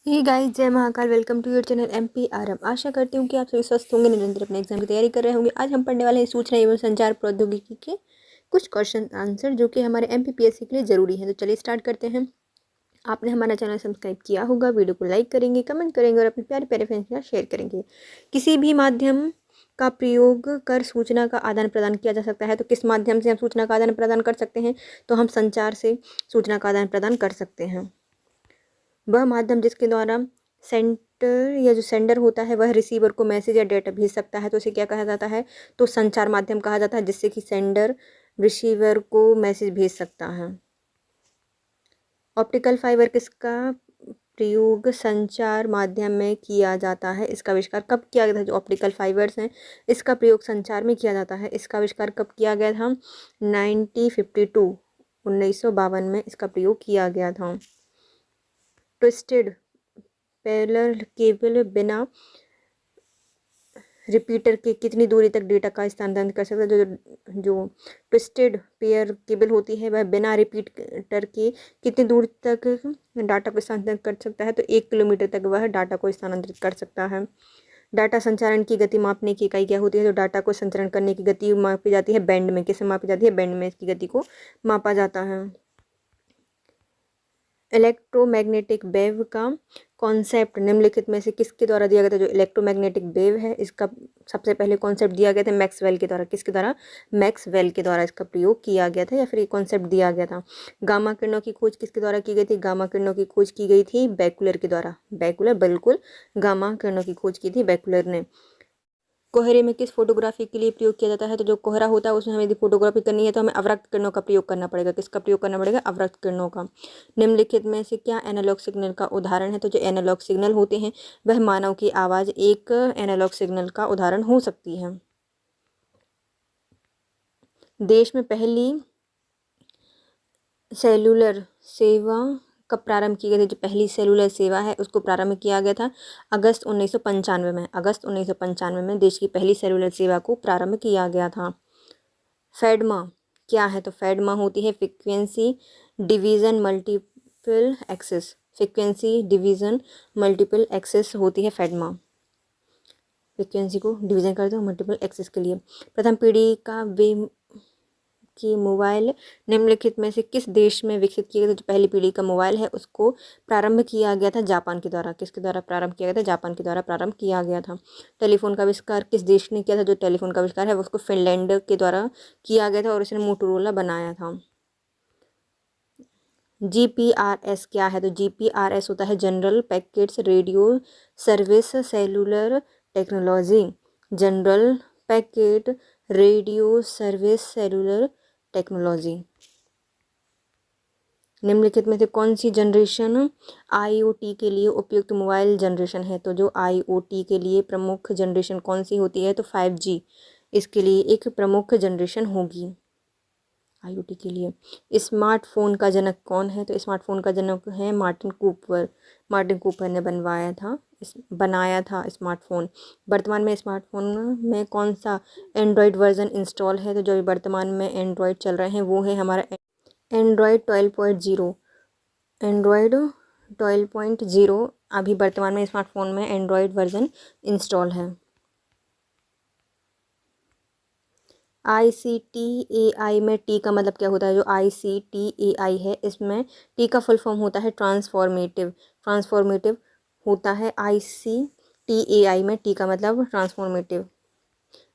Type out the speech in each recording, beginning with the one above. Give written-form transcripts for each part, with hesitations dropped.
हे guys, जय Mahakal. Welcome to your channel MPRM। आशा करती हूँ कि आप सभी स्वस्थ होंगे, निरंतर अपने एग्जाम की तैयारी कर रहे होंगे। आज हम पढ़ने वाले हैं सूचना एवं संचार प्रौद्योगिकी के कुछ क्वेश्चन आंसर जो कि हमारे MPPSC के लिए ज़रूरी है। तो चलिए स्टार्ट करते हैं। आपने हमारा चैनल सब्सक्राइब किया होगा, वीडियो को लाइक करेंगे, कमेंट करेंगे और अपने प्यारे प्यारे फ्रेंड्स के साथ शेयर करेंगे। किसी भी माध्यम का प्रयोग कर सूचना का आदान प्रदान किया जा सकता है। तो किस माध्यम से हम सूचना का आदान प्रदान कर सकते हैं? तो हम संचार से सूचना का आदान प्रदान कर सकते हैं। वह माध्यम जिसके द्वारा सेंटर या जो सेंडर होता है वह रिसीवर को मैसेज या डेटा भेज सकता है, तो उसे क्या कहा जाता है? तो संचार माध्यम कहा जाता है, जिससे कि सेंडर रिसीवर को मैसेज भेज सकता है। ऑप्टिकल फाइबर किसका प्रयोग संचार माध्यम में किया जाता है? इसका आविष्कार कब किया गया था? जो ऑप्टिकल फाइबर्स हैं इसका प्रयोग संचार में किया जाता है। इसका आविष्कार कब किया गया था? 1952 में इसका प्रयोग किया गया था। ट्विस्टेड पैरेलल केबल बिना रिपीटर के कितनी दूरी तक डेटा का स्थानांतरण कर सकता है? जो ट्विस्टेड पेयर केबल होती है वह बिना रिपीटर के कितनी दूर तक डाटा को स्थानांतरित कर सकता है? तो 1 किलोमीटर तक वह डाटा को स्थानांतरित कर सकता है। डाटा संचारण की गति मापने की इकाई क्या होती है? जो डाटा को संचारण करने की गति मापी जाती है बैंड में। किससे मापी जाती है? बैंड में इसकी गति को मापा जाता है। इलेक्ट्रोमैग्नेटिक वेव का कॉन्सेप्ट निम्नलिखित में से किसके द्वारा दिया गया था? जो इलेक्ट्रोमैग्नेटिक वेव है इसका सबसे पहले कॉन्सेप्ट दिया गया था मैक्सवेल के द्वारा। किसके द्वारा? मैक्सवेल के द्वारा इसका प्रयोग किया गया था या फिर ये कॉन्सेप्ट दिया गया था। गामा किरणों की खोज किसके द्वारा की गई थी? गामा किरणों की खोज की गई थी बेकुलर के द्वारा। बेकुलर, बिल्कुल, गामा किरणों की खोज की थी बेकुलर ने। कोहरे में किस फोटोग्राफी के लिए प्रयोग किया जाता है? तो जो कोहरा होता है उसमें हमें यदि फोटोग्राफी करनी है तो हमें अवरक्त किरणों का प्रयोग करना पड़ेगा। किसका प्रयोग करना पड़ेगा? अवरक्त किरणों का। निम्नलिखित में से क्या एनालॉग सिग्नल का उदाहरण है? तो जो एनालॉग सिग्नल होते हैं वह मानव की आवाज़ एक एनालॉग सिग्नल का उदाहरण हो सकती है। देश में पहली सेलुलर सेवा कब प्रारंभ की गई थी? जो पहली सेलुलर सेवा है उसको प्रारंभ किया गया था अगस्त 1995 में। अगस्त 1995 में देश की पहली सेलुलर सेवा को प्रारंभ किया गया था। फेडमा क्या है? तो फेडमा होती है frequency division multiple access. Frequency division multiple access होती है फेडमा। फ्रीक्वेंसी को डिवीज़न करते हो मल्टीपल एक्सेस के लिए। प्रथम पीढ़ी का वे कि मोबाइल निम्नलिखित में से किस देश में विकसित किया गया था? जो पहली पीढ़ी का मोबाइल है उसको प्रारंभ किया गया था जापान के द्वारा। किसके द्वारा प्रारंभ किया गया था? जापान के द्वारा प्रारंभ किया गया था। टेलीफोन का आविष्कार किस देश ने किया था? जो टेलीफोन का आविष्कार है उसको फिनलैंड के द्वारा किया गया था और इसने मोटोरोला बनाया था। GPRS क्या है? तो GPRS होता है general packets radio service cellular technology. General packet radio service cellular technology. निम्नलिखित में से कौन सी जनरेशन IoT के लिए उपयुक्त मोबाइल जनरेशन है? तो जो IoT के लिए प्रमुख जनरेशन कौन सी होती है? तो 5G इसके लिए एक प्रमुख जनरेशन होगी IoT के लिए। स्मार्टफोन का जनक कौन है? तो स्मार्टफोन का जनक है मार्टिन कूपर। मार्टिन कूपर ने बनाया था स्मार्टफोन। वर्तमान में स्मार्टफोन में कौन सा एंड्रॉयड वर्जन इंस्टॉल है? तो जो वर्तमान में एंड्रॉयड चल रहे हैं वो है हमारा एंड्रॉयड 12.0। एंड्रॉयड 12.0 अभी वर्तमान में स्मार्टफोन में एंड्रॉयड वर्जन इंस्टॉल है। ICTAI में टी का मतलब क्या होता है? जो ICTAI है इसमें टी का फुल फॉर्म होता है ट्रांसफॉर्मेटिव। ट्रांसफॉर्मेटिव होता है ICTAI में टी का मतलब ट्रांसफॉर्मेटिव।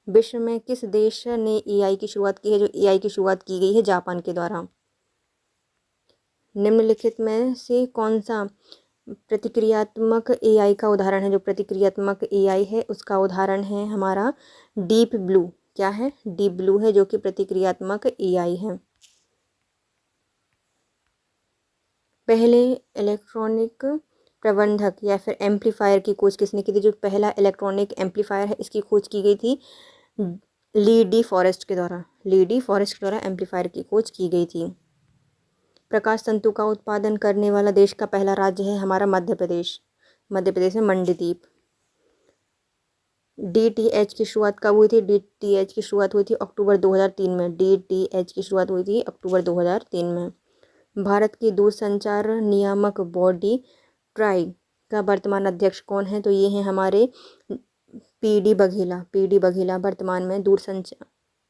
विश्व में किस देश ने AI की शुरुआत की है? जो AI की शुरुआत की गई है जापान के द्वारा। निम्नलिखित में से कौन सा प्रतिक्रियात्मक AI का उदाहरण है? जो प्रतिक्रियात्मक AI है उसका उदाहरण है हमारा डीप ब्लू। क्या है? डीप ब्लू है जो कि प्रतिक्रियात्मक AI है। पहले इलेक्ट्रॉनिक प्रबंधक या फिर एम्पलीफायर की खोज किसने की थी? जो पहला इलेक्ट्रॉनिक एम्पलीफायर है इसकी खोज की गई थी ली डी फॉरेस्ट के द्वारा। ली डी फॉरेस्ट के द्वारा एम्पलीफायर की खोज की गई थी। प्रकाश तंतु का उत्पादन करने वाला देश का पहला राज्य है हमारा मध्य प्रदेश। मध्य प्रदेश में मंडीदीप। DTH की शुरुआत कब हुई थी? DTH की शुरुआत हुई थी अक्टूबर 2003 में। DTH की शुरुआत हुई थी अक्टूबर 2003 में। भारत की दूरसंचार नियामक बॉडी ट्राई का वर्तमान अध्यक्ष कौन है? तो ये हैं हमारे पी डी बघेला वर्तमान में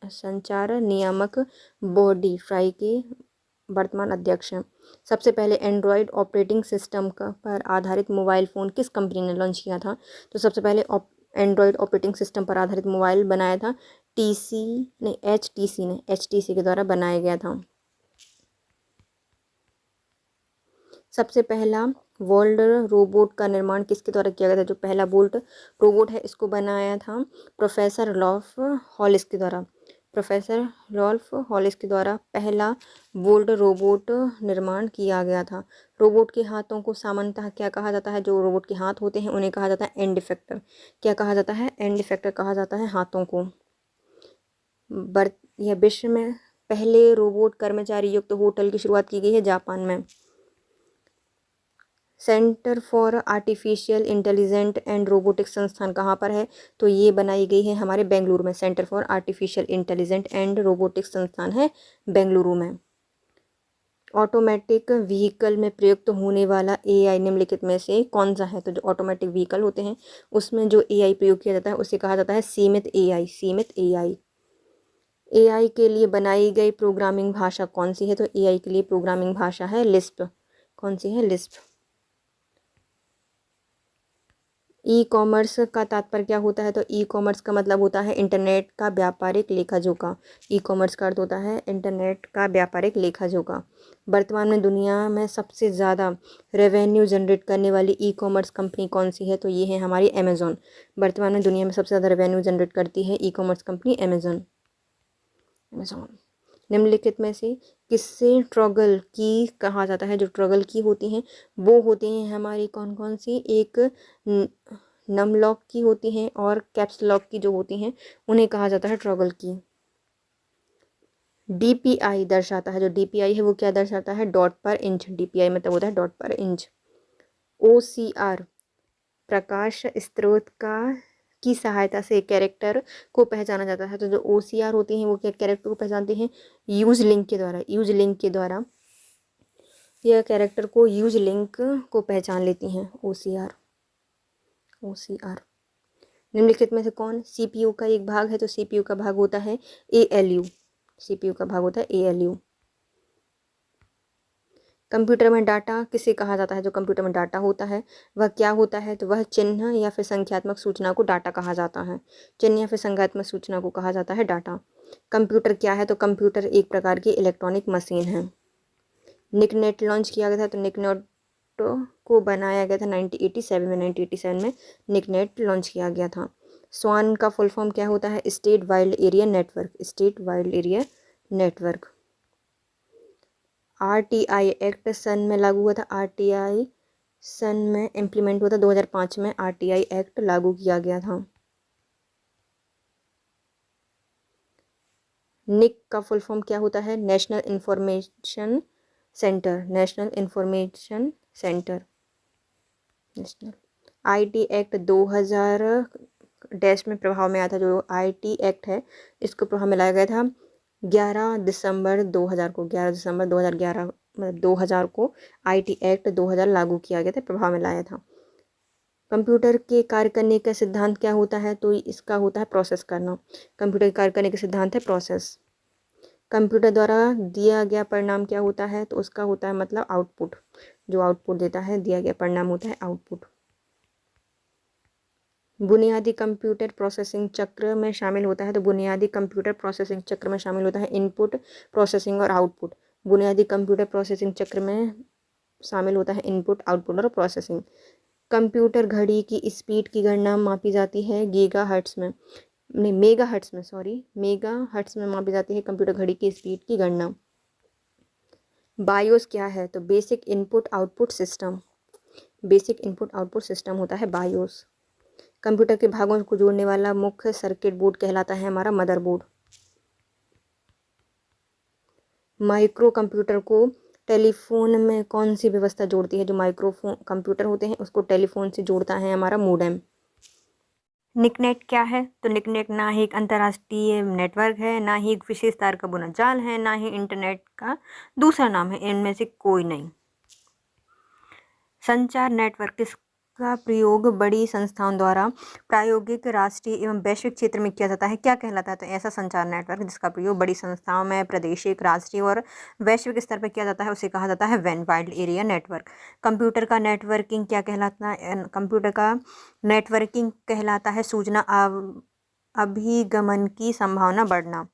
संचार नियामक बॉडी ट्राई के वर्तमान अध्यक्ष हैं। सबसे पहले एंड्रॉयड ऑपरेटिंग सिस्टम पर आधारित मोबाइल फ़ोन किस कंपनी ने लॉन्च किया था? तो सबसे पहले एंड्रॉयड ऑपरेटिंग सिस्टम पर आधारित मोबाइल बनाया था HTC के द्वारा बनाया गया था। सबसे पहला वोल्ट रोबोट का निर्माण किसके द्वारा किया गया था? जो पहला वोल्ट रोबोट है इसको बनाया था प्रोफेसर रॉल्फ हॉलिस के द्वारा। प्रोफेसर रॉल्फ हॉलिस के द्वारा पहला वोल्ट रोबोट निर्माण किया गया था। रोबोट के हाथों को सामान्यतः क्या कहा जाता है? जो रोबोट के हाथ होते हैं उन्हें कहा जाता है एंड इफेक्टर। क्या कहा जाता है? एंड इफेक्टर कहा जाता है हाथों को। यह विश्व में पहले रोबोट कर्मचारी युक्त होटल की शुरुआत की गई है जापान में। Centre for artificial intelligent and robotics संस्थान कहाँ पर है? तो ये बनाई गई है हमारे बेंगलुरु में। Centre for artificial intelligent and robotics संस्थान है बेंगलुरु में। ऑटोमेटिक व्हीकल में प्रयुक्त होने वाला AI निम्नलिखित में से कौन सा है? तो जो ऑटोमेटिक व्हीकल होते हैं उसमें जो AI प्रयोग किया जाता है उसे कहा जाता है सीमित AI। सीमित AI के लिए बनाई गई प्रोग्रामिंग भाषा कौन सी है? तो AI के लिए प्रोग्रामिंग भाषा है लिस्प। कौन सी है? लिस्प। ई कॉमर्स का तात्पर्य क्या होता है? तो ई कॉमर्स का मतलब होता है इंटरनेट का व्यापारिक लेखा जोखा। ई कॉमर्स का अर्थ होता है इंटरनेट का व्यापारिक लेखा जोखा। वर्तमान में दुनिया में सबसे ज़्यादा रेवेन्यू जनरेट करने वाली ई कॉमर्स कंपनी कौन सी है? तो ये है हमारी अमेज़ॉन। वर्तमान में दुनिया में सबसे ज़्यादा रेवेन्यू जनरेट करती है ई कॉमर्स कंपनी अमेज़ॉन। निम्नलिखित में से किससे ट्रॉगल की कहा जाता है? जो ट्रॉगल की होती हैं वो होती हैं हमारी कौन कौन सी? एक नम लॉक की होती हैं और कैप्स लॉक की जो होती हैं उन्हें कहा जाता है ट्रॉगल की। DPI दर्शाता है, जो DPI है वो क्या दर्शाता है? डॉट पर इंच। DPI मतलब होता है डॉट पर इंच। OCR प्रकाश स्रोत की सहायता से कैरेक्टर को पहचाना जाता है। तो जो OCR होती हैं वो क्या कैरेक्टर को पहचानते हैं? यूज लिंक के द्वारा। यूज लिंक के द्वारा यह कैरेक्टर को यूज लिंक को पहचान लेती हैं OCR। निम्नलिखित में से कौन CPU का एक भाग है? तो CPU का भाग होता है ALU। CPU का भाग होता है ALU। कंप्यूटर में डाटा किसे कहा जाता है? जो कंप्यूटर में डाटा होता है वह क्या होता है? तो वह चिन्ह या फिर संख्यात्मक सूचना को डाटा कहा जाता है। चिन्ह या फिर संख्यात्मक सूचना को कहा जाता है डाटा। कंप्यूटर क्या है? तो कंप्यूटर एक प्रकार की इलेक्ट्रॉनिक मशीन है। निकनेट लॉन्च किया गया था, तो निकनेट को बनाया गया था 1987 में। 1987 में निकनेट लॉन्च किया गया था। स्वान का फुल फॉर्म क्या होता है? State wild area network. State wild area network. RTI act सन में लागू हुआ था। RTI सन में इम्प्लीमेंट हुआ था। 2005 में RTI एक्ट लागू किया गया था। निक का फुल फॉर्म क्या होता है? National information centre. National information centre. National. IT act 2000 dash में प्रभाव में आया था। जो IT एक्ट है इसको प्रभाव में लाया गया था 11 दिसंबर 2000 को। 11 दिसंबर 2011 मतलब 2000 को IT एक्ट 2000 लागू किया गया था, प्रभाव में लाया था। कंप्यूटर के कार्य करने का सिद्धांत क्या होता है? तो इसका होता है प्रोसेस करना। कंप्यूटर के कार्य करने का सिद्धांत है प्रोसेस। कंप्यूटर द्वारा दिया गया परिणाम क्या होता है? तो उसका होता है मतलब आउटपुट। जो आउटपुट देता है दिया गया परिणाम होता है आउटपुट। बुनियादी कंप्यूटर प्रोसेसिंग चक्र में शामिल होता है। तो बुनियादी कंप्यूटर प्रोसेसिंग चक्र में शामिल होता है इनपुट, प्रोसेसिंग और आउटपुट। बुनियादी कंप्यूटर प्रोसेसिंग चक्र में शामिल होता है इनपुट, आउटपुट और प्रोसेसिंग। कंप्यूटर घड़ी की स्पीड की गणना मापी जाती है गीगाहर्ट्ज़ में, नहीं मेगाहर्ट्ज़ में, सॉरी मेगाहर्ट्ज़ में मापी जाती है कंप्यूटर घड़ी की स्पीड की गणना। बायोस क्या है? तो basic input output system. Basic input output system होता है बायोस। कंप्यूटर के भागों को जोड़ने वाला मुख्य सर्किट बोर्ड कहलाता है हमारा मदरबोर्ड। माइक्रो कंप्यूटर को टेलीफोन में कौन सी व्यवस्था जोड़ती है? जो माइक्रोफोन कंप्यूटर होते हैं उसको टेलीफोन से जोड़ता है हमारा मोडेम। निकनेट क्या है? तो निकनेट ना ही एक अंतर्राष्ट्रीय नेटवर्क है, ना ही एक विशेष तार का बुना जाल है, ना ही इंटरनेट का दूसरा नाम है। इनमें से कोई नहीं। संचार नेटवर्क किस का प्रयोग बड़ी संस्थाओं द्वारा प्रायोगिक राष्ट्रीय एवं वैश्विक क्षेत्र में किया जाता है क्या कहलाता है? तो ऐसा संचार नेटवर्क जिसका प्रयोग बड़ी संस्थाओं में प्रादेशिक, राष्ट्रीय और वैश्विक स्तर पर किया जाता है उसे कहा जाता है वैन वाइड एरिया नेटवर्क। कंप्यूटर का नेटवर्किंग क्या कहलाता है? कंप्यूटर का नेटवर्किंग कहलाता है सूचना अभिगमन की संभावना बढ़ना।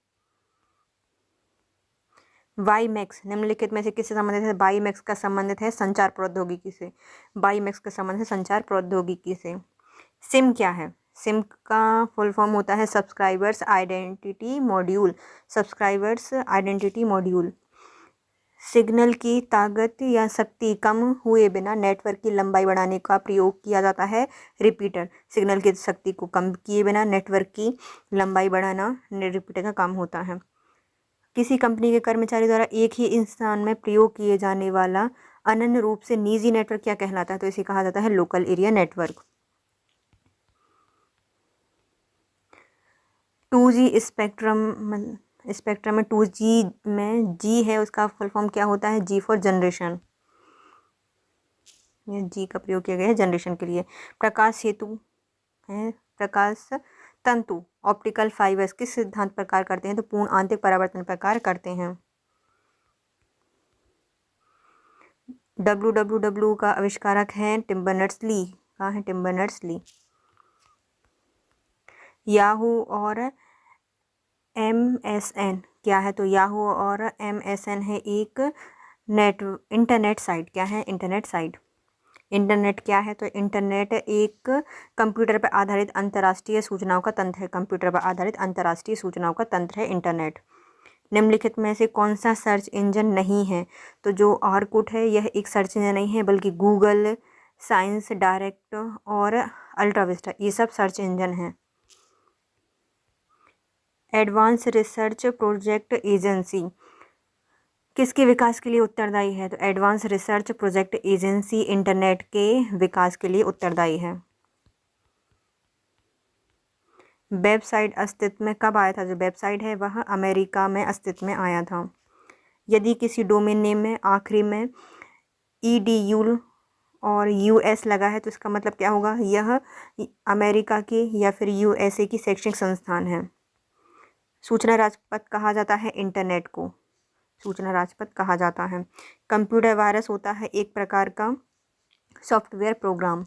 वाईमैक्स निम्नलिखित में से किससे संबंधित है? वाईमैक्स का संबंधित है संचार प्रौद्योगिकी से। वाईमैक्स का संबंध है संचार प्रौद्योगिकी से। सिम क्या है? सिम का फुल फॉर्म होता है subscribers identity module. Subscribers identity module. Signal की ताकत या शक्ति कम हुए बिना नेटवर्क की लंबाई बढ़ाने का प्रयोग किया जाता है रिपीटर। सिग्नल की शक्ति को कम किए बिना नेटवर्क की लंबाई बढ़ाना रिपीटर का काम होता है। किसी कंपनी के कर्मचारी द्वारा एक ही स्थान में प्रयोग किए जाने वाला अनन्य रूप से निजी नेटवर्क क्या कहलाता है? तो इसे कहा जाता है local area network. 2G spectrum में 2G में G है उसका फुल फॉर्म क्या होता है? G for generation. ये G का प्रयोग किया गया है जनरेशन के लिए। प्रकाश सेतु है प्रकाश तंतु ऑप्टिकल फाइबर्स किस सिद्धांत पर कार्य करते हैं? तो पूर्ण आंतरिक परावर्तन पर कार्य करते हैं। www का आविष्कारक है टिम बर्नर्स-ली। कहाँ है टिम बर्नर्स-ली? याहू और MSN क्या है? तो याहू और MSN है एक इंटरनेट साइट। क्या है? Internet site. इंटरनेट क्या है? तो इंटरनेट एक कंप्यूटर पर आधारित अंतर्राष्ट्रीय सूचनाओं का तंत्र है। कंप्यूटर पर आधारित अंतर्राष्ट्रीय सूचनाओं का तंत्र है इंटरनेट। निम्नलिखित में से कौन सा सर्च इंजन नहीं है? तो जो ऑर्कुट है यह एक सर्च इंजन नहीं है बल्कि गूगल, साइंस डायरेक्ट और अल्ट्राविस्टा ये सब सर्च इंजन हैं। एडवांस रिसर्च प्रोजेक्ट एजेंसी किसके विकास के लिए उत्तरदायी है? तो advance research project agency internet के विकास के लिए उत्तरदायी है। वेबसाइट अस्तित्व में कब आया था? जो वेबसाइट है वह अमेरिका में अस्तित्व में आया था। यदि किसी डोमेन नेम में आखिरी में EDU और US लगा है तो इसका मतलब क्या होगा? यह अमेरिका की या फिर USA की शैक्षणिक संस्थान है। सूचना राजपथ कहा जाता है इंटरनेट को। सूचना राजपथ कहा जाता है। कंप्यूटर वायरस होता है एक प्रकार का सॉफ्टवेयर प्रोग्राम।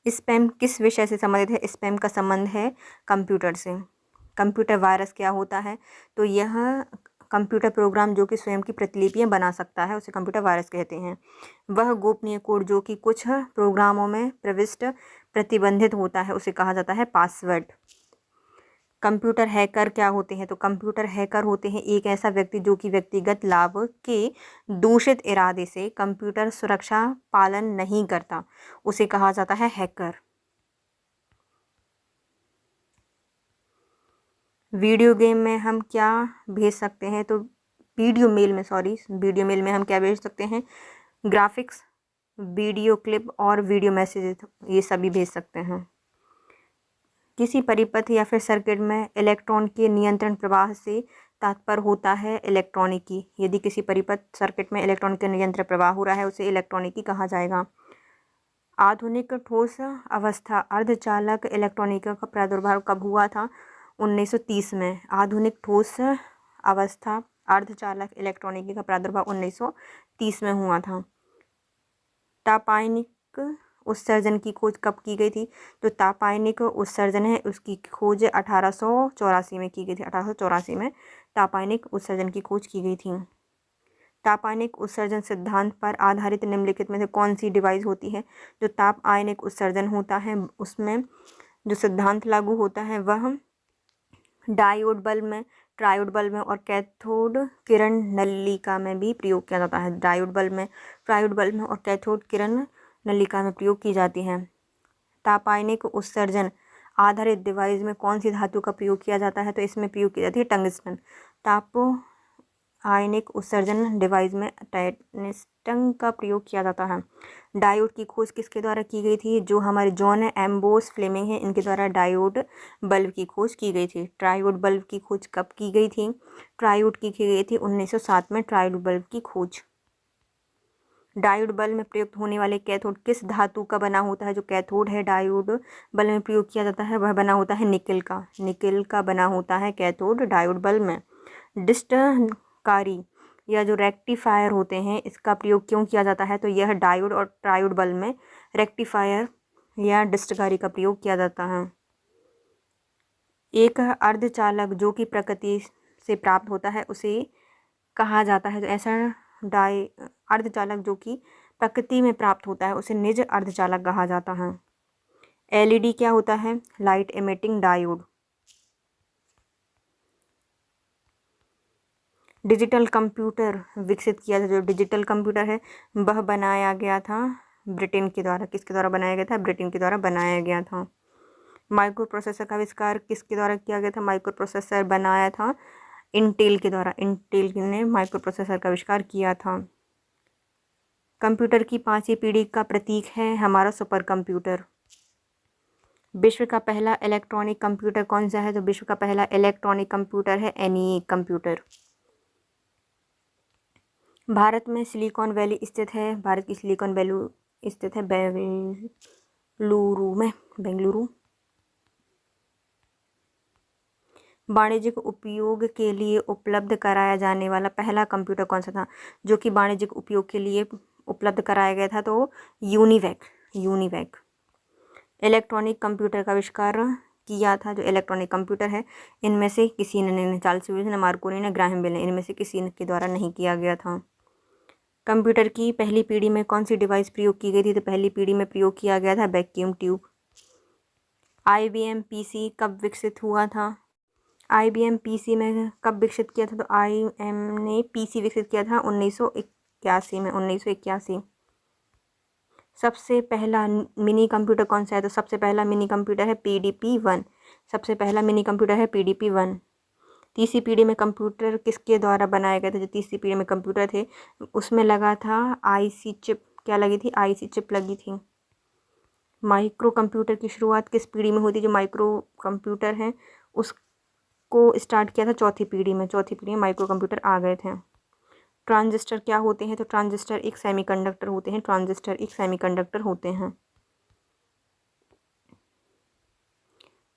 स्पैम किस विषय से संबंधित है? स्पैम का संबंध है कंप्यूटर से। कंप्यूटर वायरस क्या होता है? तो यह कंप्यूटर प्रोग्राम जो कि स्वयं की प्रतिलिपियां बना सकता है उसे कंप्यूटर वायरस कहते हैं। वह गोपनीय कोड जो कि कुछ प्रोग्रामों में प्रविष्ट प्रतिबंधित होता है उसे कहा जाता है पासवर्ड। कंप्यूटर हैकर क्या होते हैं? तो कंप्यूटर हैकर होते हैं एक ऐसा व्यक्ति जो कि व्यक्तिगत लाभ के दूषित इरादे से कंप्यूटर सुरक्षा पालन नहीं करता उसे कहा जाता है हैकर। वीडियो गेम में हम क्या भेज सकते हैं? तो वीडियो मेल में हम क्या भेज सकते हैं? ग्राफिक्स, वीडियो क्लिप और वीडियो मैसेज ये सभी भेज सकते हैं। किसी परिपथ या फिर सर्किट में इलेक्ट्रॉन के नियंत्रण प्रवाह से तात्पर्य होता है इलेक्ट्रॉनिकी। यदि किसी परिपथ सर्किट में इलेक्ट्रॉन के नियंत्रण प्रवाह हो रहा है उसे इलेक्ट्रॉनिकी कहा जाएगा। आधुनिक ठोस अवस्था अर्धचालक इलेक्ट्रॉनिका का प्रादुर्भाव कब हुआ था? 1930 में। आधुनिक ठोस अवस्था अर्धचालक इलेक्ट्रॉनिकी का प्रादुर्भाव 1930 में हुआ था। तापायनिक उत्सर्जन की खोज कब की गई थी? तो तापायनिक उत्सर्जन है उसकी खोज 1884 में की गई थी। 1884 में तापायनिक उत्सर्जन की खोज की गई थी। तापायनिक उत्सर्जन सिद्धांत पर आधारित निम्नलिखित में से कौन सी डिवाइस होती है? जो ताप आयनिक उत्सर्जन होता है उसमें जो सिद्धांत लागू होता है वह डायोड बल्ब में, ट्रायोड बल्ब में और कैथोड किरण नलिका में भी प्रयोग किया जाता है। डायोड बल्ब में, ट्रायोड बल्ब में और कैथोड किरण नलिका में प्रयोग की जाती है। तापायनिक उत्सर्जन आधारित डिवाइस में कौन सी धातु का प्रयोग किया जाता है? तो इसमें प्रयोग की जाती है टंगस्टन। ताप आयनिक उत्सर्जन डिवाइस में टंगस्टन का प्रयोग किया जाता है। डायोड की खोज किसके द्वारा की गई थी? जो हमारे जॉन एम्बोस फ्लेमिंग है इनके द्वारा डायोड बल्ब की खोज की गई थी। ट्रायोड बल्ब की खोज कब की गई थी? ट्रायोड की गई थी 1907 में ट्रायोड बल्ब की खोज। डायोड बल्ब में प्रयुक्त होने वाले कैथोड किस धातु का बना होता है? जो कैथोड है डायोड बल्ब में प्रयोग किया जाता है वह बना होता है निकेल का। निकेल का बना होता है कैथोड डायोड बल्ब में। डिस्टकारी या जो रेक्टिफायर होते हैं इसका प्रयोग क्यों किया जाता है? तो यह डायोड और ट्रायोड बल्ब में रेक्टिफायर या डिस्टकारी का प्रयोग किया जाता है। एक अर्धचालक जो कि प्रकृति से प्राप्त होता है उसे कहा जाता है। तो ऐसा अर्धचालक जो कि प्रकृति में प्राप्त होता है उसे निज अर्धचालक कहा जाता है। एलईडी क्या होता है? Light emitting diode. Digital computer विकसित किया था। जो डिजिटल कंप्यूटर है वह बनाया गया था ब्रिटेन के द्वारा। किसके द्वारा बनाया गया था? ब्रिटेन के द्वारा बनाया गया था। माइक्रो प्रोसेसर का आविष्कार किसके द्वारा किया गया था? माइक्रो प्रोसेसर बनाया था इंटेल के द्वारा। इंटेल ने माइक्रो प्रोसेसर का आविष्कार किया था। कंप्यूटर की 5वीं पीढ़ी का प्रतीक है हमारा सुपर कंप्यूटर। विश्व का पहला इलेक्ट्रॉनिक कंप्यूटर कौन सा है? तो विश्व का पहला इलेक्ट्रॉनिक कंप्यूटर है ENIAC कंप्यूटर। भारत में सिलिकॉन वैली स्थित है। भारत की सिलिकॉन वैली स्थित है बेंगलुरु में। बेंगलुरु। वाणिज्यिक उपयोग के लिए उपलब्ध कराया जाने वाला पहला कंप्यूटर कौन सा था? जो कि वाणिज्यिक उपयोग के लिए उपलब्ध कराया गया था तो यूनिवैक। इलेक्ट्रॉनिक कंप्यूटर का आविष्कार किया था। जो इलेक्ट्रॉनिक कंप्यूटर है इनमें से किसी ने नहीं, चार्ल्स बेबेज ने, मार्कोनी ने, ग्राहम बेल ने, इनमें से किसी के द्वारा नहीं किया गया था। कंप्यूटर की पहली पीढ़ी में कौन सी डिवाइस प्रयोग की गई थी? तो पहली पीढ़ी में प्रयोग किया गया था वैक्यूम ट्यूब। IBM PC कब विकसित हुआ था? IBM PC में कब विकसित किया था? तो IBM ने PC विकसित किया था 1981 में। 1981। सबसे पहला मिनी कंप्यूटर कौन सा है? तो सबसे पहला मिनी कंप्यूटर है PDP-1। सबसे पहला मिनी कंप्यूटर है PDP-1। तीसरी पीढ़ी में कंप्यूटर किसके द्वारा बनाए गए थे? जो तीसरी पीढ़ी में कंप्यूटर थे उसमें लगा था IC चिप। क्या लगी थी? IC चिप लगी थी। माइक्रो कंप्यूटर की शुरुआत किस पीढ़ी में हुई थी? जो माइक्रो कंप्यूटर है उसको स्टार्ट किया था चौथी पीढ़ी में। चौथी पीढ़ी में माइक्रो कंप्यूटर आ गए थे। ट्रांजिस्टर क्या होते हैं? तो ट्रांजिस्टर एक सेमीकंडक्टर होते हैं। ट्रांजिस्टर एक सेमीकंडक्टर होते हैं।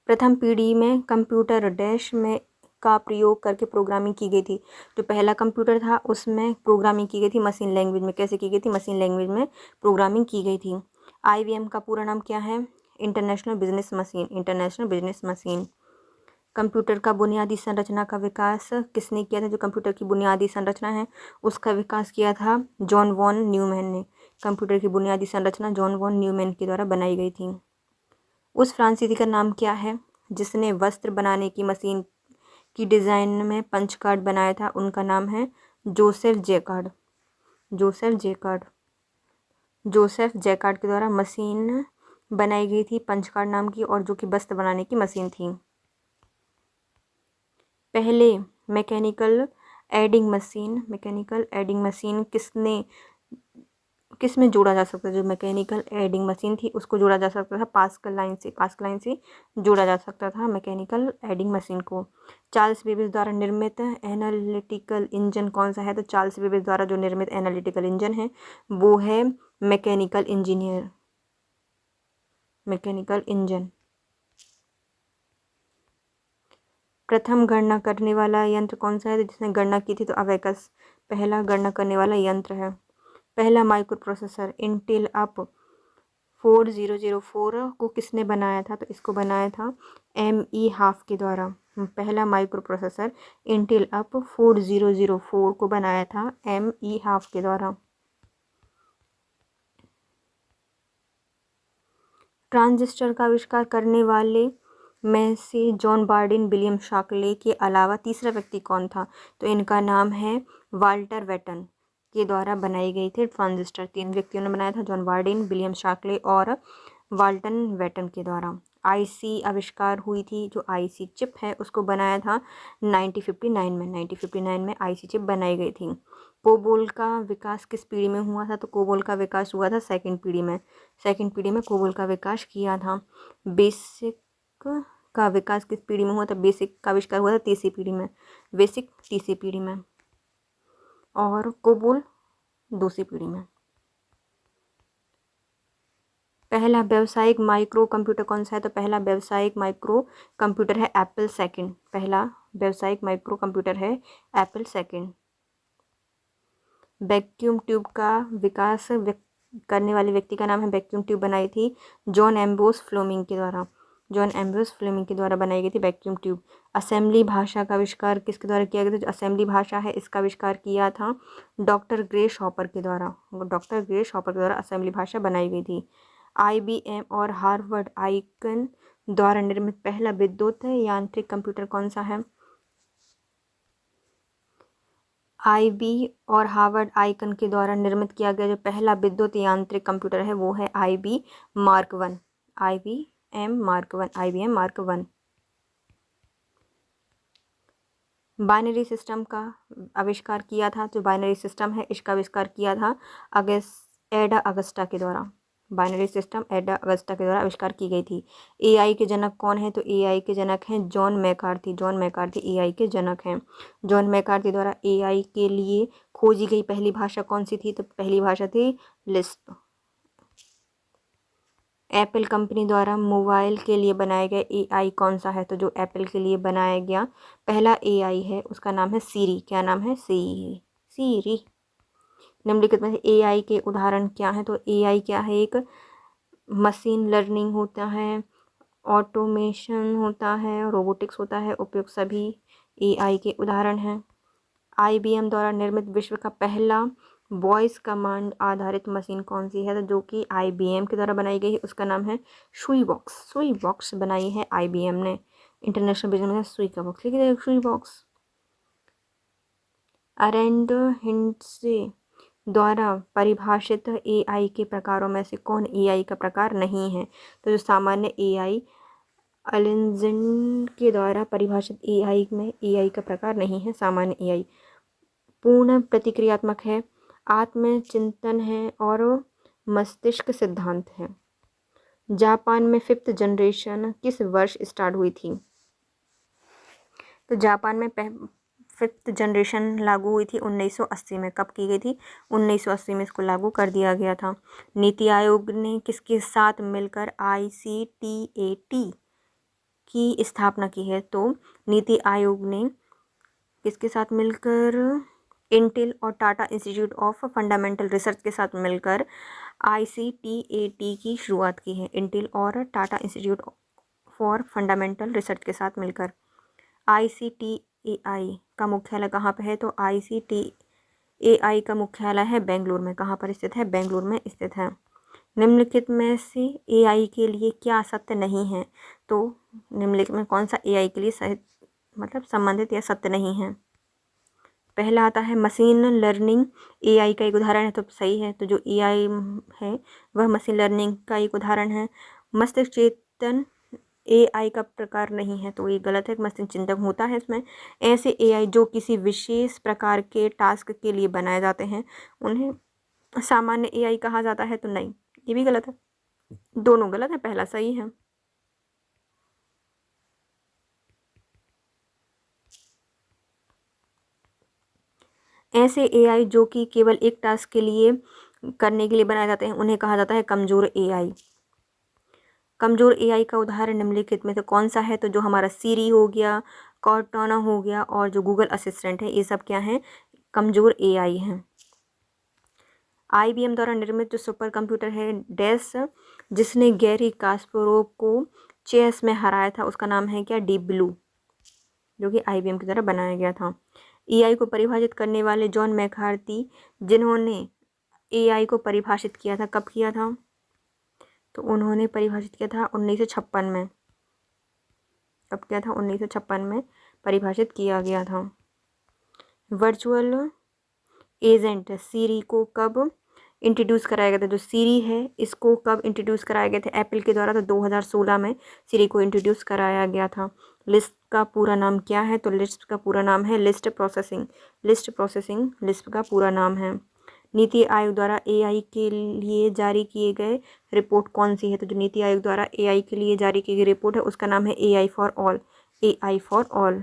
प्रथम पीढ़ी में कंप्यूटर डैश में का प्रयोग करके प्रोग्रामिंग की गई थी। जो पहला कंप्यूटर था उसमें प्रोग्रामिंग की गई थी मशीन लैंग्वेज में। कैसे की गई थी? मशीन लैंग्वेज में प्रोग्रामिंग की गई थी। IBM का पूरा नाम क्या है? International business machine. International business machine. Computer का बुनियादी संरचना का विकास किसने किया था? जो कंप्यूटर की बुनियादी संरचना है उसका विकास किया था जॉन वॉन न्यूमैन ने। कंप्यूटर की बुनियादी संरचना जॉन वॉन न्यूमैन के द्वारा बनाई गई थी। उस फ्रांसीसी का नाम क्या है जिसने वस्त्र बनाने की मशीन की डिज़ाइन में पंच कार्ड बनाया था? उनका नाम है Joseph Jacquard. Joseph Jacquard. Joseph Jacquard के द्वारा मशीन बनाई गई थी पंच कार्ड नाम की, और जो कि वस्त्र बनाने की मशीन थी। पहले मैकेनिकल एडिंग मशीन किस में जोड़ा जा सकता है? जो मैकेनिकल एडिंग मशीन थी उसको जोड़ा जा सकता था पास्कल लाइन से जोड़ा जा सकता था मैकेनिकल एडिंग मशीन को। चार्ल्स बेबेज द्वारा निर्मित एनालिटिकल इंजन कौन सा है? तो चार्ल्स बेबेज द्वारा जो निर्मित एनालिटिकल इंजन है वो है मैकेनिकल इंजन। प्रथम गणना करने वाला यंत्र कौन सा है? जिसने गणना की थी तो अबेकस पहला गणना करने वाला यंत्र है। पहला माइक्रो प्रोसेसर इंटेल अप 4004 को किसने बनाया था? तो इसको बनाया था ME हाफ के द्वारा। पहला माइक्रो प्रोसेसर इंटेल अप 4004 को बनाया था ME हाफ के द्वारा। ट्रांजिस्टर का आविष्कार करने वाले में से जॉन बार्डिन, विलियम शाक्ले के अलावा तीसरा व्यक्ति कौन था? तो इनका नाम है वाल्टर वेटन के द्वारा बनाई गई थी ट्रांजिस्टर। 3 व्यक्तियों ने बनाया था, जॉन बार्डिन, विलियम शाक्ले और वाल्टन वेटन के द्वारा। IC आविष्कार हुई थी। जो IC चिप है उसको बनाया था 1959 में IC चिप बनाई गई थी। कोबोल का विकास किस पीढ़ी में हुआ था? तो कोबोल का विकास हुआ था सेकंड पीढ़ी में कोबोल का विकास किया था। बेसिक का विकास किस पीढ़ी में हुआ था? बेसिक का आविष्कार हुआ था तीसरी पीढ़ी में और कोबोल दूसरी पीढ़ी में। पहला व्यावसायिक माइक्रो कंप्यूटर कौन सा है? तो पहला व्यावसायिक माइक्रो कंप्यूटर है एप्पल सेकंड। पहला व्यावसायिक माइक्रो कंप्यूटर है एप्पल सेकंड। वैक्यूम ट्यूब का विकास करने वाले व्यक्ति का नाम है, वैक्यूम ट्यूब बनाई थी जॉन एम्ब्रोस फ्लेमिंग के द्वारा। जॉन एम्ब्रोस फ्लेमिंग के द्वारा बनाई गई थी वैक्यूम ट्यूब। असेंबली भाषा का आविष्कार किसके द्वारा किया गया था? जो असेंबली भाषा है इसका आविष्कार किया था डॉक्टर ग्रेस हॉपर के द्वारा। डॉक्टर ग्रेस हॉपर के द्वारा असेंबली भाषा बनाई गई थी। IBM और हार्वर्ड आइकन द्वारा निर्मित पहला विद्युत यांत्रिक कंप्यूटर कौन सा है? IB और हार्वर्ड आइकन के द्वारा निर्मित किया गया जो पहला विद्युत यांत्रिक कंप्यूटर है वो है IB mark 1। IBM mark 1। IBM mark 1। Binary system का आविष्कार किया था, जो बाइनरी सिस्टम है इसका आविष्कार किया था एडा अगस्टा के द्वारा। बाइनरी सिस्टम एडा अगस्टा के द्वारा आविष्कार की गई थी। AI के जनक कौन है? तो AI के जनक हैं John McCarthy. John McCarthy AI के जनक हैं। जॉन मैकार्थी द्वारा AI के लिए खोजी गई पहली भाषा कौन सी थी? तो पहली भाषा थी लिस्प। एप्पल कंपनी द्वारा मोबाइल के लिए बनाया गया AI कौन सा है? तो जो एप्पल के लिए बनाया गया पहला AI है उसका नाम है सीरी। क्या नाम है? सीरी। निम्नलिखित में से AI के उदाहरण क्या है? तो AI क्या है? एक मशीन लर्निंग होता है, ऑटोमेशन होता है, रोबोटिक्स होता है। उपयुक्त सभी AI के उदाहरण हैं। IBM द्वारा निर्मित विश्व का पहला वॉइस कमांड आधारित मशीन कौन सी है? तो जो कि IBM के द्वारा बनाई गई है उसका नाम है सुई बॉक्स। सुई बॉक्स बनाई है IBM ने। इंटरनेशनल बिजनेस में सुई का बॉक्स लिखिए, सुई बॉक्स। अरेंड हिंडसे द्वारा परिभाषित AI के प्रकारों में से कौन AI का प्रकार नहीं है? तो जो सामान्य AI अलेंजेंड के द्वारा परिभाषित AI में AI का प्रकार नहीं है सामान्य AI। पूर्ण प्रतिक्रियात्मक है, आत्मचिंतन है और मस्तिष्क सिद्धांत है। जापान में 5th जनरेशन किस वर्ष स्टार्ट हुई थी? तो जापान में 5th जनरेशन लागू हुई थी 1980 में। कब की गई थी? 1980 में इसको लागू कर दिया गया था। नीति आयोग ने किसके साथ मिलकर ICTAT की स्थापना की है? तो नीति आयोग ने किसके साथ मिलकर? इंटेल और Tata institute of fundamental research के साथ मिलकर ICTAT की शुरुआत की है। इंटेल और Tata institute for fundamental research के साथ मिलकर। ICTAI का मुख्यालय कहाँ पे है? तो ICTAI का मुख्यालय है बेंगलुरु में। कहाँ पर स्थित है? बेंगलुरु में स्थित है। निम्नलिखित में से AI के लिए क्या सत्य नहीं है? तो निम्नलिखित में कौन सा AI के लिए संबंधित या सत्य नहीं है? पहला आता है मशीन लर्निंग AI का एक उदाहरण है, तो सही है। तो जो AI है वह मशीन लर्निंग का एक उदाहरण है। मस्तिष्क चेतन AI का प्रकार नहीं है, तो ये गलत है। मस्तिष्क चिंतक होता है इसमें। ऐसे AI जो किसी विशेष प्रकार के टास्क के लिए बनाए जाते हैं उन्हें सामान्य AI कहा जाता है, तो नहीं, ये भी गलत है। दोनों गलत है, पहला सही है। ऐसे AI जो कि केवल एक टास्क के लिए करने के लिए बनाए जाते हैं उन्हें कहा जाता है कमजोर AI। कमजोर AI का उदाहरण निम्नलिखित में से कौन सा है? तो जो हमारा सीरी हो गया, कॉर्टाना हो गया और जो गूगल असिस्टेंट है, ये सब क्या हैं? कमजोर AI हैं। IBM द्वारा निर्मित जो सुपर कंप्यूटर है डेस, जिसने गैरी कास्परोव को चेस में हराया था, उसका नाम है क्या? डीप ब्लू, जो कि IBM के द्वारा बनाया गया था। AI को परिभाषित करने वाले जॉन मैकार्थी, जिन्होंने AI को परिभाषित किया था, कब किया था? तो उन्होंने परिभाषित किया था 1956 में। कब किया था? 1956 में परिभाषित किया गया था। वर्चुअल एजेंट सीरी को कब इंट्रोड्यूस कराया गया था? जो सीरी है इसको कब इंट्रोड्यूस कराया गया था? एप्पल के द्वारा। तो 2016 में सीरी को इंट्रोड्यूस कराया गया था। लिस्प का पूरा नाम क्या है? तो लिस्प का पूरा नाम है list processing. List processing Lisp का पूरा नाम है। नीति आयोग द्वारा AI के लिए जारी किए गए रिपोर्ट कौन सी है? तो जो नीति आयोग द्वारा AI के लिए जारी की गई रिपोर्ट है उसका नाम है AI for all. AI for all.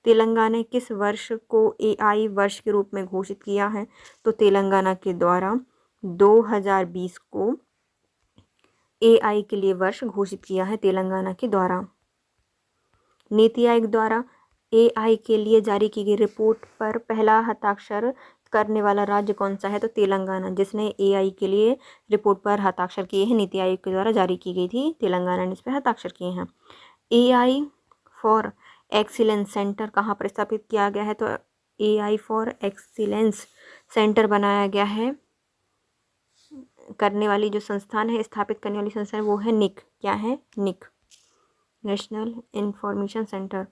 Telangana ने किस वर्ष को AI वर्ष के रूप में घोषित किया है? तो तेलंगाना के द्वारा 2020 को AI के लिए वर्ष घोषित किया है तेलंगाना के द्वारा। नीति आयोग द्वारा AI के लिए जारी की गई रिपोर्ट पर पहला हस्ताक्षर करने वाला राज्य कौन सा है? तो तेलंगाना, जिसने AI के लिए रिपोर्ट पर हस्ताक्षर किए हैं। नीति आयोग के द्वारा जारी की गई थी, तेलंगाना ने इस पर हस्ताक्षर किए हैं। AI फॉर एक्सीलेंस सेंटर कहाँ पर स्थापित किया गया है? तो AI फॉर एक्सीलेंस सेंटर बनाया गया है। करने वाली जो संस्थान है, स्थापित करने वाली संस्थान वो है निक। क्या है? निक, नेशनल इंफॉर्मेशन सेंटर।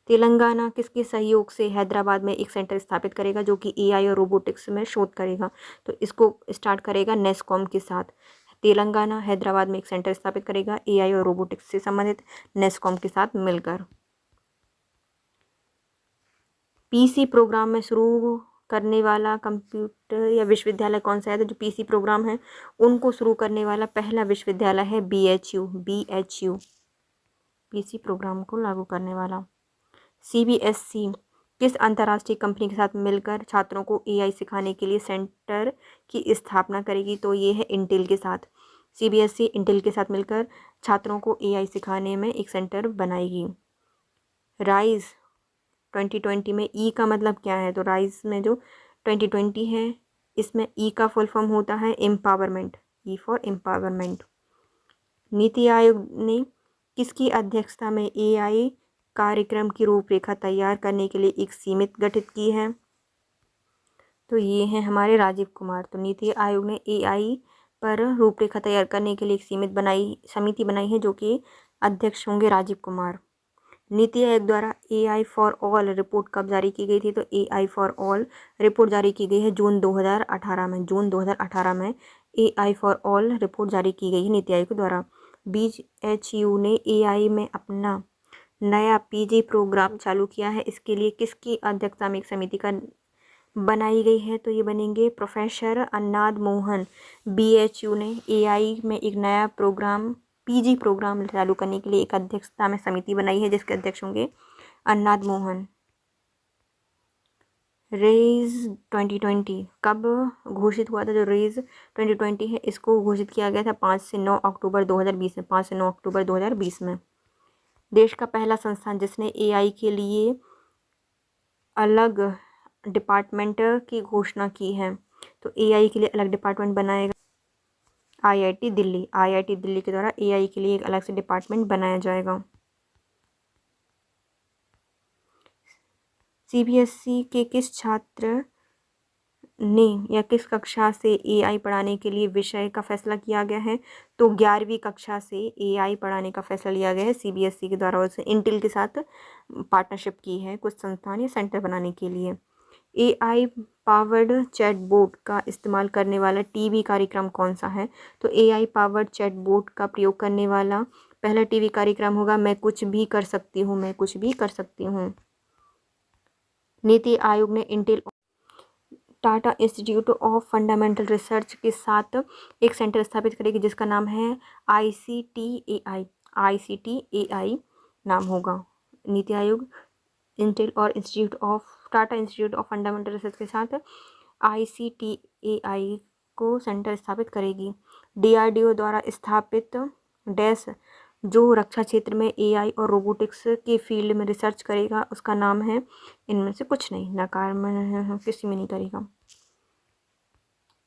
तेलंगाना किसके सहयोग से हैदराबाद में एक सेंटर स्थापित करेगा जो कि AI और रोबोटिक्स में शोध करेगा? तो इसको स्टार्ट करेगा नेस्कॉम के साथ। तेलंगाना हैदराबाद में एक सेंटर स्थापित करेगा AI और रोबोटिक्स से संबंधित नेस्कॉम के साथ मिलकर। PC प्रोग्राम में शुरू करने वाला कंप्यूटर या विश्वविद्यालय कौन सा है? तो जो PC प्रोग्राम है उनको शुरू करने वाला पहला विश्वविद्यालय है BHU। PC प्रोग्राम को लागू करने वाला। CBSE किस अंतर्राष्ट्रीय कंपनी के साथ मिलकर छात्रों को AI सिखाने के लिए सेंटर की स्थापना करेगी? तो ये है इंटेल के साथ। CBSE इंटेल के साथ मिलकर छात्रों को AI सिखाने में एक सेंटर बनाएगी। राइज 2020 में E का मतलब क्या है? तो राइज में जो 2020 है इसमें E का फुल फॉर्म होता है empowerment, E for empowerment. NITI Aayog ने किसकी अध्यक्षता में AI कार्यक्रम की रूपरेखा तैयार करने के लिए एक समिति गठित की है? तो ये हैं हमारे राजीव कुमार। तो नीति आयोग ने AI पर रूपरेखा तैयार करने के लिए एक समिति बनाई है जो कि अध्यक्ष होंगे राजीव कुमार। नीति आयोग द्वारा AI फॉर ऑल रिपोर्ट कब जारी की गई थी? तो AI फॉर ऑल रिपोर्ट जारी की गई है जून 2018 में। जून 2018 में AI फॉर ऑल रिपोर्ट जारी की गई है नीति आयोग द्वारा। BHU ने AI में अपना नया PG प्रोग्राम चालू किया है। इसके लिए किसकी अध्यक्षता में एक समिति का बनाई गई है? तो ये बनेंगे प्रोफेसर अन्नाद मोहन। BHU ने AI में एक नया प्रोग्राम PG प्रोग्राम चालू करने के लिए एक अध्यक्षता में समिति बनाई है जिसके अध्यक्ष होंगे अन्नाद मोहन। रेज 2020 कब घोषित हुआ था? जो रेज 2020 है इसको घोषित किया गया था 5 से 9 अक्टूबर 2020 में। 5 से 9 अक्टूबर 2020 में। देश का पहला संस्थान जिसने AI के लिए अलग डिपार्टमेंट की घोषणा की है। तो AI के लिए अलग डिपार्टमेंट बनाएगा IIT दिल्ली। IIT दिल्ली के द्वारा AI के लिए एक अलग से डिपार्टमेंट बनाया जाएगा। CBSE के किस छात्र ने या किस कक्षा से AI पढ़ाने के लिए विषय का फैसला किया गया है? तो 11वीं कक्षा से AI पढ़ाने का फैसला लिया गया है CBSE के द्वारा। उसने इंटेल के साथ पार्टनरशिप की है कुछ संस्थान या सेंटर बनाने के लिए। AI पावर्ड चैटबॉट का इस्तेमाल करने वाला टीवी कार्यक्रम कौन सा है? तो AI पावर्ड चैटबॉट का प्रयोग करने वाला पहला टीवी कार्यक्रम होगा मैं कुछ भी कर सकती हूँ। मैं कुछ भी कर सकती हूँ। नीति आयोग ने Intel Tata institute of fundamental research के साथ एक सेंटर स्थापित करेगी जिसका नाम है ICTAI। ICTAI नाम होगा। नीति आयोग इंटेल और Tata institute of fundamental research के साथ ICTAI को सेंटर स्थापित करेगी। DRDO द्वारा स्थापित डैश जो रक्षा क्षेत्र में AI और रोबोटिक्स के फील्ड में रिसर्च करेगा उसका नाम है, इनमें से कुछ नहीं, नकार में किसी में नहीं करेगा।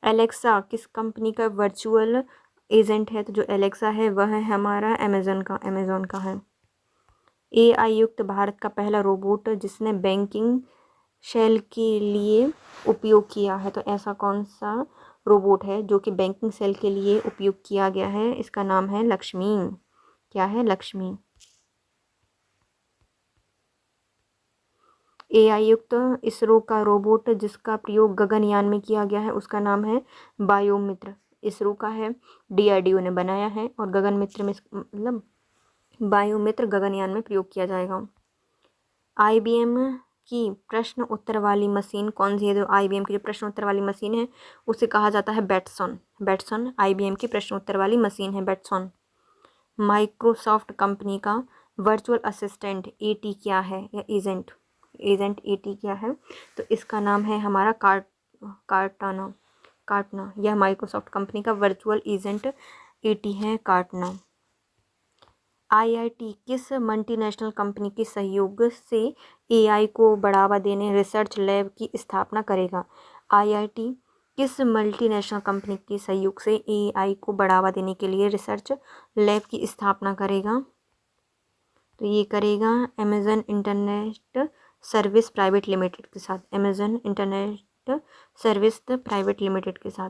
एलेक्सा किस कंपनी का वर्चुअल एजेंट है? तो जो एलेक्सा है वह है हमारा अमेज़न का है। AI युक्त भारत का पहला रोबोट जिसने बैंकिंग शेल के लिए उपयोग किया है। तो ऐसा कौन सा रोबोट है जो कि बैंकिंग सेल के लिए उपयोग किया गया है? इसका नाम है लक्ष्मी। क्या है? लक्ष्मी। AI युक्त इसरो का रोबोट जिसका प्रयोग गगनयान में किया गया है उसका नाम है बायोमित्र। इसरो का है, DRDO ने बनाया है और गगनमित्र में मतलब बायोमित्र गगनयान में प्रयोग किया जाएगा। IBM की प्रश्न उत्तर वाली मशीन कौन सी है? तो IBM की जो प्रश्न उत्तर वाली मशीन है उसे कहा जाता है बैटसन। IBM की प्रश्न उत्तर वाली मशीन है बैटसन। माइक्रोसॉफ्ट कंपनी का वर्चुअल असिस्टेंट AT क्या है या एजेंट AT क्या है? तो इसका नाम है हमारा कार्टाना। यह माइक्रोसॉफ्ट कंपनी का वर्चुअल एजेंट AT है काटना। IIT किस मल्टीनेशनल कंपनी के सहयोग से AI को बढ़ावा देने रिसर्च लैब की स्थापना करेगा? IIT किस मल्टीनेशनल कंपनी के सहयोग से AI को बढ़ावा देने के लिए रिसर्च लैब की स्थापना करेगा? तो ये करेगा Amazon internet service private limited के साथ, Amazon internet service private limited के साथ।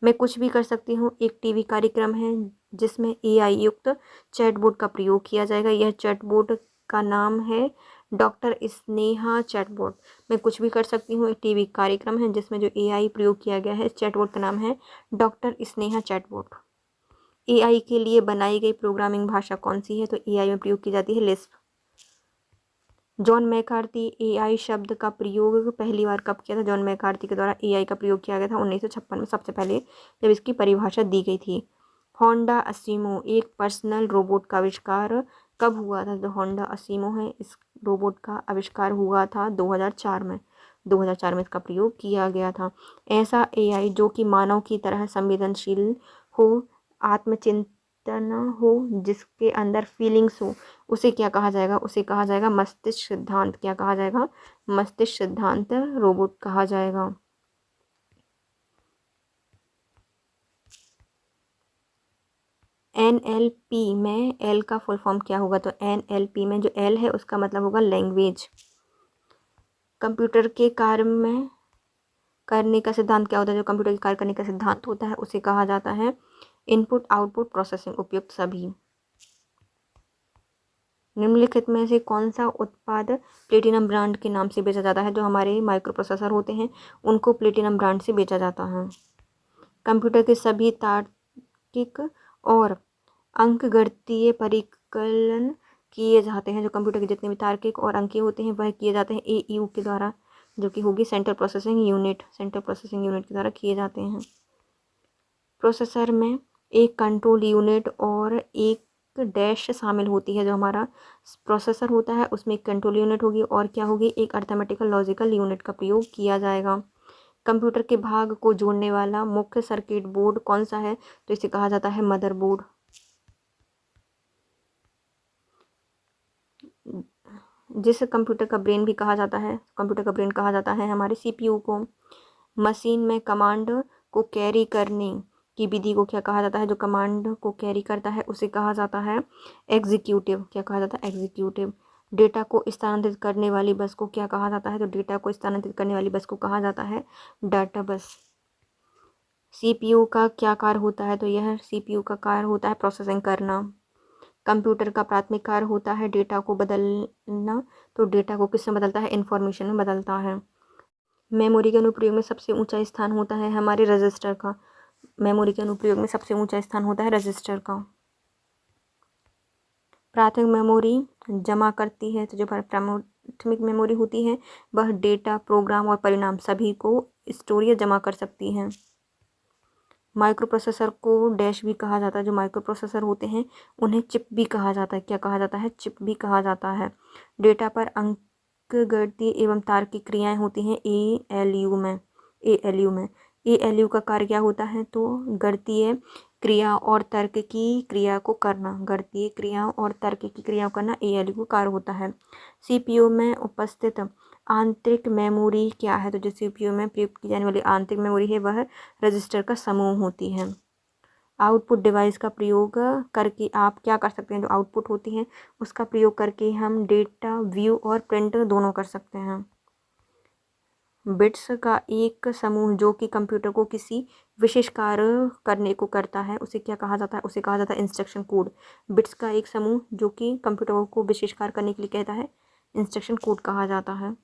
मैं कुछ भी कर सकती हूँ एक टीवी कार्यक्रम है जिसमें AI युक्त चैटबोट का प्रयोग किया जाएगा। यह चैटबोट का नाम है डॉक्टर स्नेहा चैटबोट। मैं कुछ भी कर सकती हूँ एक टीवी कार्यक्रम है जिसमें जो AI प्रयोग किया गया है चैटबोट का नाम है डॉक्टर स्नेहा चैटबोट। AI के लिए बनाई गई प्रोग्रामिंग भाषा कौन सी है? तो AI में प्रयोग की जाती है लिस्प। जॉन मैकार्थी AI शब्द का प्रयोग पहली बार कब किया था? जॉन मैकार्थी के द्वारा AI का प्रयोग किया गया था 1956 में, सबसे पहले जब इसकी परिभाषा दी गई थी। होंडा असीमो एक पर्सनल रोबोट का आविष्कार कब हुआ था? जो होंडा असीमो है इस रोबोट का आविष्कार हुआ था 2004 में। 2004 में इसका प्रयोग किया गया था। ऐसा AI जो कि मानव की तरह संवेदनशील हो, आत्मचिंतन हो, जिसके अंदर फीलिंग्स हो, उसे क्या कहा जाएगा? उसे कहा जाएगा मस्तिष्क सिद्धांत। क्या कहा जाएगा? मस्तिष्क सिद्धांत रोबोट कहा जाएगा। NLP में L का फुल फॉर्म क्या होगा? तो NLP में जो L है उसका मतलब होगा लैंग्वेज। कंप्यूटर के कार्य में करने का सिद्धांत क्या होता है? जो कंप्यूटर के कार्य करने का सिद्धांत होता है उसे कहा जाता है इनपुट आउटपुट प्रोसेसिंग। उपयुक्त सभी। निम्नलिखित में से कौन सा उत्पाद प्लेटिनम ब्रांड के नाम से बेचा जाता है? जो हमारे माइक्रो प्रोसेसर होते हैं उनको प्लेटिनम ब्रांड से बेचा जाता है। कंप्यूटर के सभी तार्किक और अंकगणितीय परिकलन किए जाते हैं। जो कंप्यूटर के जितने भी तार्किक और अंकीय होते हैं वह किए जाते हैं AU के द्वारा, जो कि होगी central processing unit. Central processing unit के द्वारा किए जाते हैं। प्रोसेसर में एक कंट्रोल यूनिट और एक डैश शामिल होती है। जो हमारा प्रोसेसर होता है उसमें एक कंट्रोल यूनिट होगी और क्या होगी? एक अर्थमेटिकल लॉजिकल यूनिट का प्रयोग किया जाएगा। कंप्यूटर के भाग को जोड़ने वाला मुख्य सर्किट बोर्ड कौन सा है? तो इसे कहा जाता है मदरबोर्ड। जिस कंप्यूटर का ब्रेन भी कहा जाता है, कंप्यूटर का ब्रेन कहा जाता है हमारे CPU को। मशीन में कमांड को कैरी करने की विधि को क्या कहा जाता है? जो कमांड को कैरी करता है उसे कहा जाता है एग्जीक्यूटिव। क्या कहा जाता है? एग्जीक्यूटिव। डेटा को स्थानांतरित करने वाली बस को क्या कहा जाता है? तो डेटा को स्थानांतरित करने वाली बस को कहा जाता है डाटा बस। CPU का क्या कार्य होता है? तो यह CPU का कार्य होता है प्रोसेसिंग करना। कंप्यूटर का प्राथमिक कार्य होता है डेटा को बदलना। तो डेटा को किसमें बदलता है? इंफॉर्मेशन में बदलता है। मेमोरी के अनुप्रयोग में सबसे ऊंचा स्थान होता है हमारे रजिस्टर का। मेमोरी के अनुप्रयोग में सबसे ऊंचा स्थान होता है रजिस्टर का। प्राथमिक मेमोरी जमा करती है, तो जो प्राथमिक मेमोरी होती है वह डेटा, प्रोग्राम और परिणाम सभी को स्टोर या जमा कर सकती है। माइक्रो प्रोसेसर को डैश भी कहा जाता है। जो माइक्रो प्रोसेसर होते हैं उन्हें चिप भी कहा जाता है। क्या कहा जाता है? चिप भी कहा जाता है। डेटा पर अंकगणितीय एवं तार्किक क्रियाएं होती हैं ALU में। ALU का कार्य क्या होता है? तो गणितीय क्रिया और तर्क की क्रिया को करना। गणितीय क्रिया और तर्क की क्रिया को करना ALU का कार्य होता है। CPU में उपस्थित आंतरिक मेमोरी क्या है? तो जो CPU में प्रयुक्त की जाने वाली आंतरिक मेमोरी है वह रजिस्टर का समूह होती है। आउटपुट डिवाइस का प्रयोग करके आप क्या कर सकते हैं? जो आउटपुट होती है उसका प्रयोग करके हम डेटा व्यू और प्रिंट दोनों कर सकते हैं। बिट्स का एक समूह जो कि कंप्यूटर को किसी विशेष कार्य करने को करता है उसे क्या कहा जाता है? उसे कहा जाता है इंस्ट्रक्शन कोड। बिट्स का एक समूह जो कि कंप्यूटर को विशेष कार्य करने के लिए कहता है इंस्ट्रक्शन कोड कहा जाता है।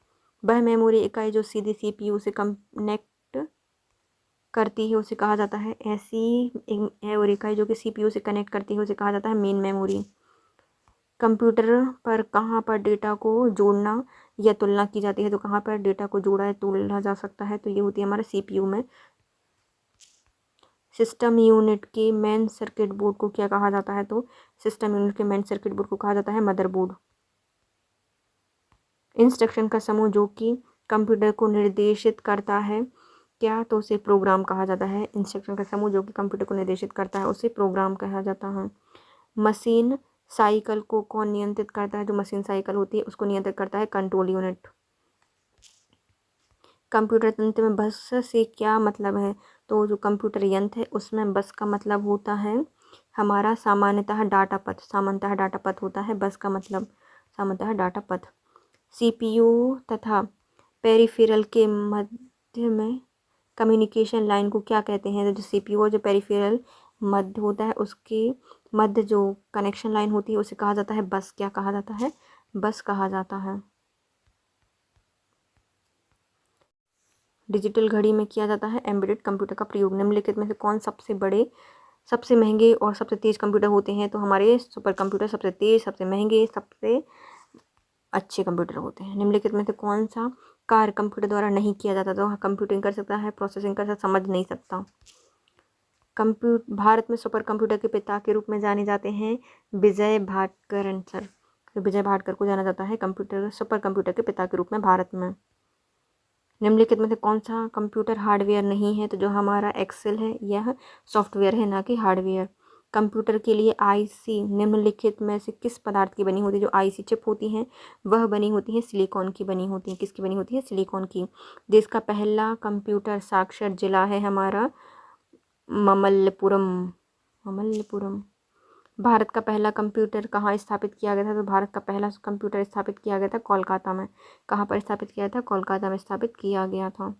वह मेमोरी इकाई जो सीधे CPU से कनेक्ट करती है उसे कहा जाता है ऐसी मेमोरी इकाई जो कि CPU से कनेक्ट करती है उसे कहा जाता है मेन मेमोरी। कंप्यूटर पर कहाँ पर डेटा को जोड़ना या तुलना की जाती है? तो कहाँ पर डेटा को जोड़ा या तुलना जा सकता है? तो ये होती है हमारे CPU में। सिस्टम यूनिट के मेन सर्किट बोर्ड को क्या कहा जाता है? तो सिस्टम यूनिट के मेन सर्किट बोर्ड को कहा जाता है मदरबोर्ड। इंस्ट्रक्शन का समूह जो कि कंप्यूटर को निर्देशित करता है क्या, तो उसे प्रोग्राम कहा जाता है। इंस्ट्रक्शन का समूह जो कि कंप्यूटर को निर्देशित करता है उसे प्रोग्राम कहा जाता है। मशीन साइकिल को कौन नियंत्रित करता है? जो मशीन साइकिल होती है उसको नियंत्रित करता है कंट्रोल यूनिट। कंप्यूटर तंत्र में बस से क्या मतलब है? तो जो कंप्यूटर यंत्र है उसमें बस का मतलब होता है हमारा सामान्यतः डाटा पथ, सामान्यतः डाटा पथ होता है बस का मतलब, सामान्यतः डाटा पथ। सीपीयू तथा पेरिफेरल के मध्य में कम्युनिकेशन लाइन को क्या कहते हैं? तो जो सीपीयू और जो पेरिफेरल मध्य होता है उसके मध्य जो कनेक्शन लाइन होती है उसे कहा जाता है बस। क्या कहा जाता है? बस कहा जाता है। डिजिटल घड़ी में किया जाता है एम्बेडेड कंप्यूटर का प्रयोग। निम्नलिखित में से कौन सबसे बड़े, सबसे महंगे और सबसे तेज कंप्यूटर होते हैं? तो हमारे सुपर कंप्यूटर सबसे तेज, सबसे महंगे, सबसे अच्छे कंप्यूटर होते हैं। निम्नलिखित में से कौन सा कार्य कंप्यूटर द्वारा नहीं किया जाता? तो कंप्यूटिंग कर सकता है, प्रोसेसिंग कर सकता, समझ नहीं सकता। भारत में सुपर कंप्यूटर के पिता के रूप में जाने जाते हैं विजय भाटकर सर। तो विजय भाटकर को जाना जाता है कंप्यूटर, सुपर कंप्यूटर के पिता के रूप में भारत में। निम्नलिखित में से कौन सा कंप्यूटर हार्डवेयर नहीं है? तो जो हमारा एक्सेल है यह सॉफ्टवेयर है ना कि हार्डवेयर। कंप्यूटर के लिए आईसी निम्नलिखित में से किस पदार्थ की बनी होती है? जो आईसी चिप होती हैं वह बनी होती है सिलिकॉन की बनी होती है। किसकी बनी होती है? सिलिकॉन की। देश का पहला कंप्यूटर साक्षर जिला है हमारा ममल्लपुरम। ममल्लपुरम। भारत का पहला कंप्यूटर कहाँ स्थापित किया गया था? तो भारत का पहला कंप्यूटर स्थापित किया गया था कोलकाता में। कहाँ पर स्थापित किया था? कोलकाता में स्थापित किया गया था।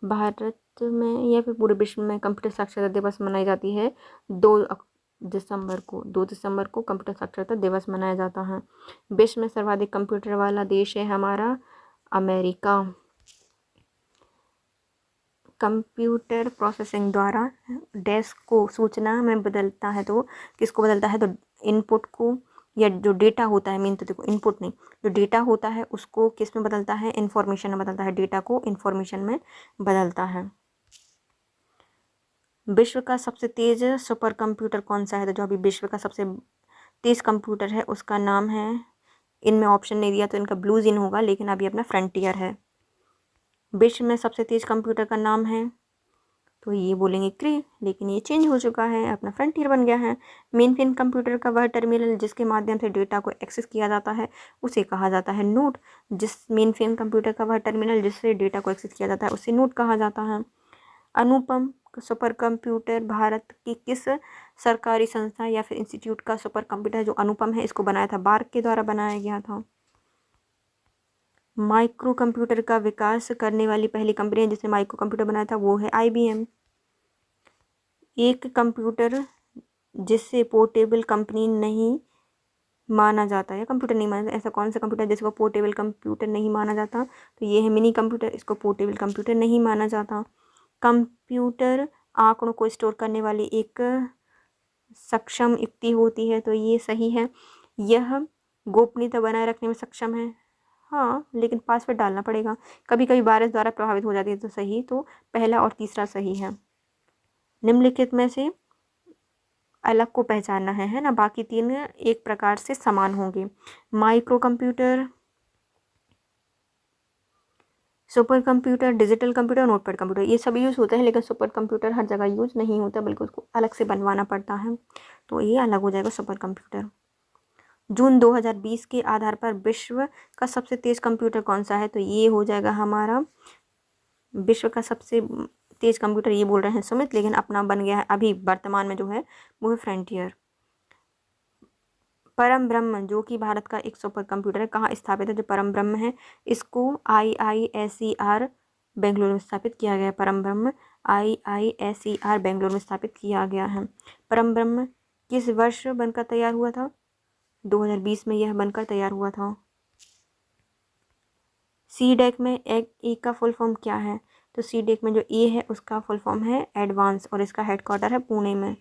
भारत में या फिर पूरे विश्व में कंप्यूटर साक्षरता दिवस मनाई जाती है 2 दिसंबर को। 2 दिसंबर को कंप्यूटर साक्षरता दिवस मनाया जाता है। विश्व में सर्वाधिक कंप्यूटर वाला देश है हमारा अमेरिका। कंप्यूटर प्रोसेसिंग द्वारा डैश को सूचना में बदलता है, तो किसको बदलता है? तो इनपुट को, या जो डेटा होता है, मेन तो देखो इनपुट नहीं, जो डेटा होता है उसको किस में बदलता है? इंफॉर्मेशन में बदलता है। डेटा को इंफॉर्मेशन में बदलता है। विश्व का सबसे तेज सुपर कंप्यूटर कौन सा है? तो जो अभी विश्व का सबसे तेज कंप्यूटर है उसका नाम है, इनमें ऑप्शन नहीं दिया तो इनका ब्लू जिन होगा, लेकिन अभी अपना फ्रंटियर है। विश्व में सबसे तेज कंप्यूटर का नाम है, तो ये बोलेंगे क्रे, लेकिन ये चेंज हो चुका है, अपना फ्रंटियर बन गया है। मेन फ्रेम कंप्यूटर का वह टर्मिनल जिसके माध्यम से डेटा को एक्सेस किया जाता है उसे कहा जाता है नोड। जिस मेन फ्रेम कंप्यूटर का वह टर्मिनल जिससे डेटा को एक्सेस किया जाता है उसे नोड कहा जाता है। अनुपम सुपर कंप्यूटर भारत की किस सरकारी संस्था या फिर इंस्टीट्यूट का सुपर कंप्यूटर जो अनुपम है इसको बनाया था? बार्क के द्वारा बनाया गया था। माइक्रो कंप्यूटर का विकास करने वाली पहली कंपनी जिसने माइक्रो कंप्यूटर बनाया था वो है IBM। एक कंप्यूटर जिससे पोर्टेबल कंपनी नहीं माना जाता है, कंप्यूटर नहीं माना जाता, ऐसा कौन सा कंप्यूटर जिसको पोर्टेबल कंप्यूटर नहीं माना जाता? तो ये है मिनी कंप्यूटर, इसको पोर्टेबल कंप्यूटर नहीं माना जाता। कंप्यूटर आंकड़ों को स्टोर करने वाली एक सक्षम युक्ति होती है, तो ये सही है। यह गोपनीयता बनाए रखने में सक्षम है, हाँ, लेकिन पासवर्ड डालना पड़ेगा। कभी कभी वायरस द्वारा प्रभावित हो जाती है, तो सही, तो पहला और तीसरा सही है। निम्नलिखित में से अलग को पहचानना है ना, बाकी तीन एक प्रकार से समान होंगे। Micro computer, super computer, digital computer, notepad computer, ये सब यूज़ होता है, लेकिन सुपर कंप्यूटर हर जगह यूज़ नहीं होता, बल्कि उसको अलग से बनवाना पड़ता है, तो ये अलग हो जाएगा सुपर कंप्यूटर। जून 2020 के आधार पर विश्व का सबसे तेज कंप्यूटर कौन सा है? तो ये हो जाएगा हमारा विश्व का सबसे तेज कंप्यूटर, ये बोल रहे हैं सुमित, लेकिन अपना बन गया है अभी वर्तमान में जो है वो है फ्रंटियर। परम ब्रह्म जो कि भारत का एक सुपर कंप्यूटर है, कहाँ स्थापित है? जो परम ब्रह्म है इसको IISER बेंगलुरु में स्थापित किया गया है। परम ब्रह्म IISER बेंगलुरु में स्थापित किया गया है। परम ब्रह्म किस वर्ष बनकर तैयार हुआ था? 2020 में यह बनकर तैयार हुआ था। CDEC में ए का फुल फॉर्म क्या है? तो CDEC में जो ए है उसका फुल फॉर्म है एडवांस, और इसका हेडक्वार्टर है पुणे में।